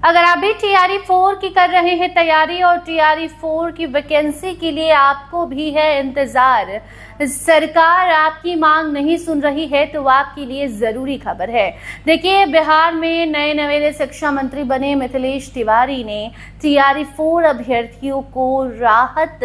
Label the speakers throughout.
Speaker 1: अगर आप भी TRE-4 की कर रहे हैं तैयारी और TRE-4 की वैकेंसी के लिए आपको भी है इंतजार, सरकार आपकी मांग नहीं सुन रही है तो आपके लिए जरूरी खबर है। देखिए, बिहार में नए नवेले शिक्षा मंत्री बने मिथिलेश तिवारी ने TRE-4 अभ्यर्थियों को राहत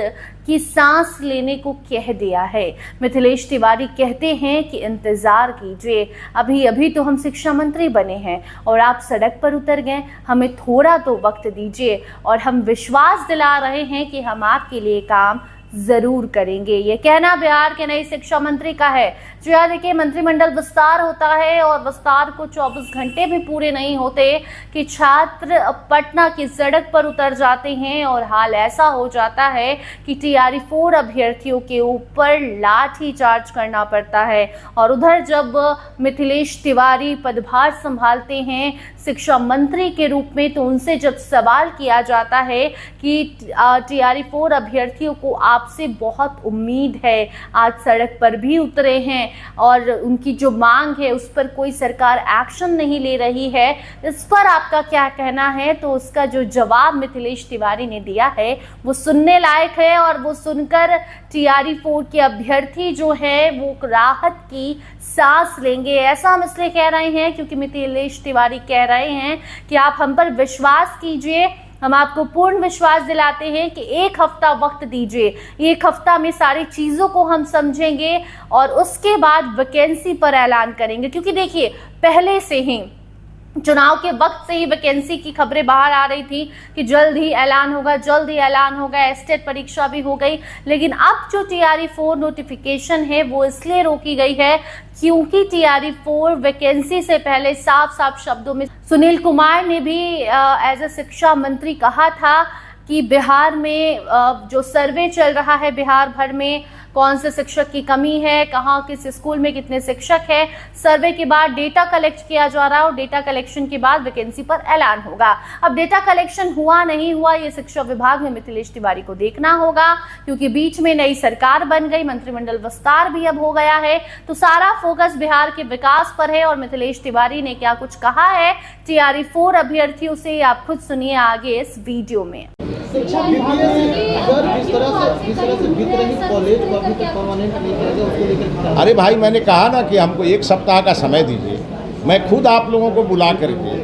Speaker 1: की सांस लेने को कह दिया है। मिथिलेश तिवारी कहते हैं कि इंतजार कीजिए, अभी अभी तो हम शिक्षा मंत्री बने हैं और आप सड़क पर उतर गए, हमें थोड़ा तो वक्त दीजिए और हम विश्वास दिला रहे हैं कि हम आपके लिए काम जरूर करेंगे। ये कहना बिहार के नए शिक्षा मंत्री का है। जो याद देखिए, मंत्रिमंडल विस्तार होता है और विस्तार को 24 घंटे भी पूरे नहीं होते कि छात्र पटना की सड़क पर उतर जाते हैं और हाल ऐसा हो जाता है कि TRE-4 अभ्यर्थियों के ऊपर लाठी चार्ज करना पड़ता है। और उधर जब मिथिलेश तिवारी पदभार संभालते हैं शिक्षा मंत्री के रूप में, तो उनसे जब सवाल किया जाता है कि TRE-4 अभ्यर्थियों को आपसे बहुत उम्मीद है, आज सड़क पर भी उतरे हैं और उनकी जो मांग है उस पर कोई सरकार एक्शन नहीं ले रही है, इस पर आपका क्या कहना है? तो उसका जो जवाब मिथिलेश तिवारी ने दिया है वो सुनने लायक है और वो सुनकर TRE-4 के अभ्यर्थी जो है वो राहत की सांस लेंगे। ऐसा हम इसलिए कह रहे हैं क्योंकि मिथिलेश तिवारी कह रहे हैं कि आप हम पर विश्वास कीजिए, हम आपको पूर्ण विश्वास दिलाते हैं कि एक हफ्ता वक्त दीजिए, एक हफ्ता में सारी चीज़ों को हम समझेंगे और उसके बाद वैकेंसी पर ऐलान करेंगे। क्योंकि देखिए, पहले से ही चुनाव के वक्त से ही वैकेंसी की खबरें बाहर आ रही थी कि जल्द ही ऐलान होगा, जल्द ही ऐलान होगा। एस्टेट परीक्षा भी हो गई, लेकिन अब जो TRE-4 नोटिफिकेशन है वो इसलिए रोकी गई है क्योंकि TRE-4 वैकेंसी से पहले साफ साफ शब्दों में सुनील कुमार ने भी एज ए शिक्षा मंत्री कहा था कि बिहार में जो सर्वे चल रहा है, बिहार भर में कौन से शिक्षक की कमी है, कहाँ किस स्कूल में कितने शिक्षक हैं, सर्वे के बाद डेटा कलेक्ट किया जा रहा है और डेटा कलेक्शन के बाद वैकेंसी पर ऐलान होगा। अब डेटा कलेक्शन हुआ नहीं हुआ ये शिक्षा विभाग में मिथिलेश तिवारी को देखना होगा, क्योंकि बीच में नई सरकार बन गई, मंत्रिमंडल विस्तार भी अब हो गया है, तो सारा फोकस बिहार के विकास पर है। और मिथिलेश तिवारी ने क्या कुछ कहा है TRE-4 अभ्यर्थियों से, आप खुद सुनिए आगे इस वीडियो में।
Speaker 2: शिक्षा विभाग जिस तरह से बीत रही कॉलेज को अभी तक परमानेंट नहीं किया गया, उसको लेकर
Speaker 3: अरे भाई, मैंने कहा ना कि हमको एक सप्ताह का समय दीजिए, मैं खुद आप लोगों को बुला करके,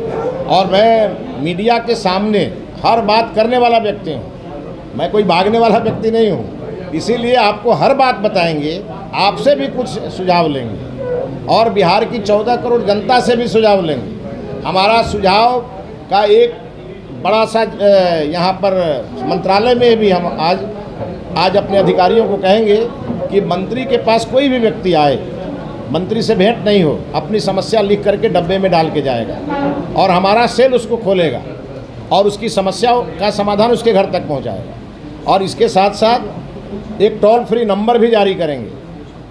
Speaker 3: और मैं मीडिया के सामने हर बात करने वाला व्यक्ति हूँ, मैं कोई भागने वाला व्यक्ति नहीं हूँ, इसीलिए आपको हर बात बताएंगे, आपसे भी कुछ सुझाव लेंगे और बिहार की 14 करोड़ जनता से भी सुझाव लेंगे। हमारा सुझाव का एक बड़ा सा यहाँ पर मंत्रालय में भी हम आज अपने अधिकारियों को कहेंगे कि मंत्री के पास कोई भी व्यक्ति आए, मंत्री से भेंट नहीं हो, अपनी समस्या लिख करके डब्बे में डाल के जाएगा और हमारा सेल उसको खोलेगा और उसकी समस्याओं का समाधान उसके घर तक पहुँचाएगा। और इसके साथ साथ एक टोल फ्री नंबर भी जारी करेंगे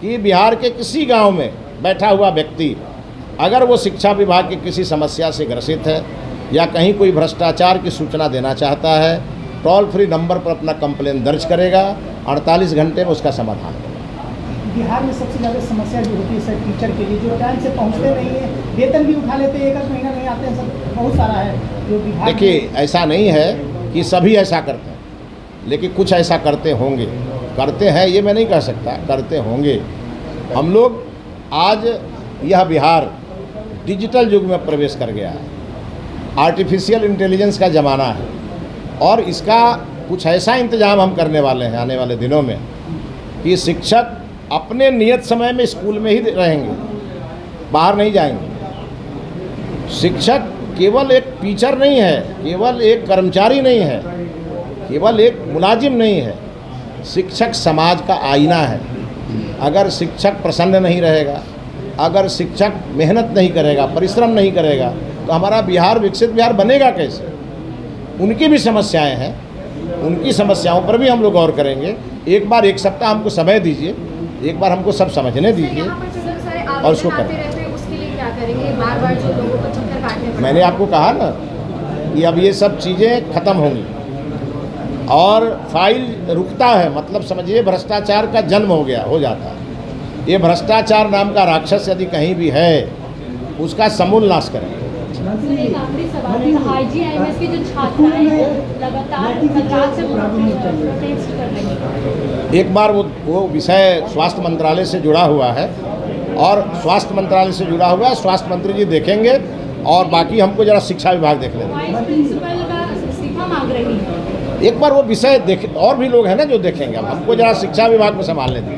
Speaker 3: कि बिहार के किसी गाँव में बैठा हुआ व्यक्ति अगर वो शिक्षा विभाग की किसी समस्या से ग्रसित है या कहीं कोई भ्रष्टाचार की सूचना देना चाहता है, टोल फ्री नंबर पर अपना कंप्लेन दर्ज करेगा, 48 घंटे में उसका समाधान होगा।
Speaker 4: बिहार में सबसे ज़्यादा समस्या जो होती है सर टीचर के लिए, जो टाइम से पहुंचते नहीं है, वेतन भी उठा लेते हैं, एक महीना नहीं आते हैं सर, बहुत सारा है जो बिहार।
Speaker 3: देखिए, ऐसा नहीं है कि सभी ऐसा करते हैं, लेकिन कुछ ऐसा करते होंगे, करते हैं ये मैं नहीं कह सकता, करते होंगे। हम लोग आज यह बिहार डिजिटल युग में प्रवेश कर गया है, आर्टिफिशियल इंटेलिजेंस का ज़माना है और इसका कुछ ऐसा इंतजाम हम करने वाले हैं आने वाले दिनों में कि शिक्षक अपने नियत समय में स्कूल में ही रहेंगे, बाहर नहीं जाएंगे। शिक्षक केवल एक टीचर नहीं है, केवल एक कर्मचारी नहीं है, केवल एक मुलाजिम नहीं है, शिक्षक समाज का आईना है। अगर शिक्षक प्रसन्न नहीं रहेगा, अगर शिक्षक मेहनत नहीं करेगा, परिश्रम नहीं करेगा, तो हमारा बिहार विकसित बिहार बनेगा कैसे? उनकी भी समस्याएं हैं, उनकी समस्याओं पर भी हम लोग गौर करेंगे। एक बार एक सप्ताह हमको समय दीजिए, एक बार हमको सब समझने दीजिए और उसको करें। मैंने आपको कहा ना कि अब ये सब चीज़ें ख़त्म होंगी और फाइल रुकता है, मतलब समझिए भ्रष्टाचार का जन्म हो जाता है। ये भ्रष्टाचार नाम का राक्षस यदि कहीं भी है, उसका समूल नाश करें।
Speaker 4: मंत्री
Speaker 5: एक आखिरी सवाल है, IGIMS की जो छात्राएं हैं लगातार रात से प्रोटेस्ट कर रही हैं।
Speaker 3: एक बार वो विषय स्वास्थ्य मंत्रालय से जुड़ा हुआ है और स्वास्थ्य मंत्रालय से जुड़ा हुआ है, स्वास्थ्य मंत्री जी देखेंगे और बाकी हमको जरा शिक्षा विभाग देख लेंगे।
Speaker 5: वाइस प्रिंसिपल का इस्तीफा मांग रही है।
Speaker 3: एक बार वो विषय देख, और भी लोग हैं ना जो देखेंगे, अब हमको जरा शिक्षा विभाग में संभालने दें।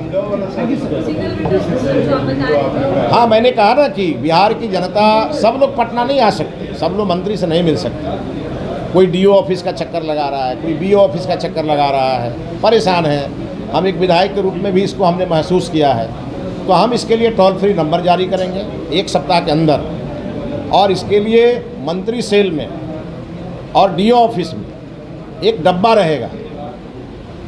Speaker 3: हाँ, मैंने कहा ना कि बिहार की जनता, सब लोग पटना नहीं आ सकते, सब लोग मंत्री से नहीं मिल सकते। कोई DO ऑफिस का चक्कर लगा रहा है, कोई BO ऑफिस का चक्कर लगा रहा है, परेशान है। हम एक विधायक के रूप में भी इसको हमने महसूस किया है, तो हम इसके लिए टोल फ्री नंबर जारी करेंगे 1 सप्ताह के अंदर, और इसके लिए मंत्री सेल में और DO ऑफिस में एक डब्बा रहेगा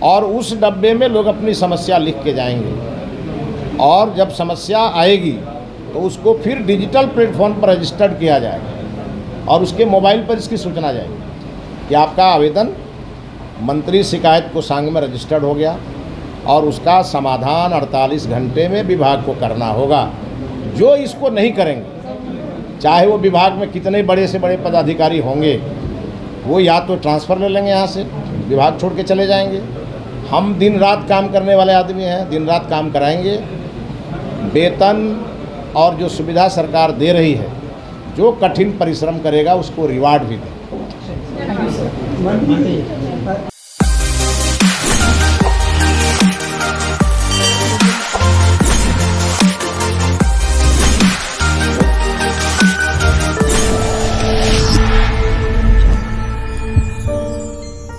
Speaker 3: और उस डब्बे में लोग अपनी समस्या लिख के जाएंगे और जब समस्या आएगी तो उसको फिर डिजिटल प्लेटफॉर्म पर रजिस्टर्ड किया जाएगा और उसके मोबाइल पर इसकी सूचना जाएगी कि आपका आवेदन मंत्री शिकायत कोषांग में रजिस्टर्ड हो गया और उसका समाधान 48 घंटे में विभाग को करना होगा। जो इसको नहीं करेंगे, चाहे वो विभाग में कितने बड़े से बड़े पदाधिकारी होंगे, वो या तो ट्रांसफ़र ले लेंगे यहाँ से, विभाग छोड़ के चले जाएंगे। हम दिन रात काम करने वाले आदमी हैं, दिन रात काम कराएंगे। वेतन और जो सुविधा सरकार दे रही है, जो कठिन परिश्रम करेगा उसको रिवार्ड भी दें।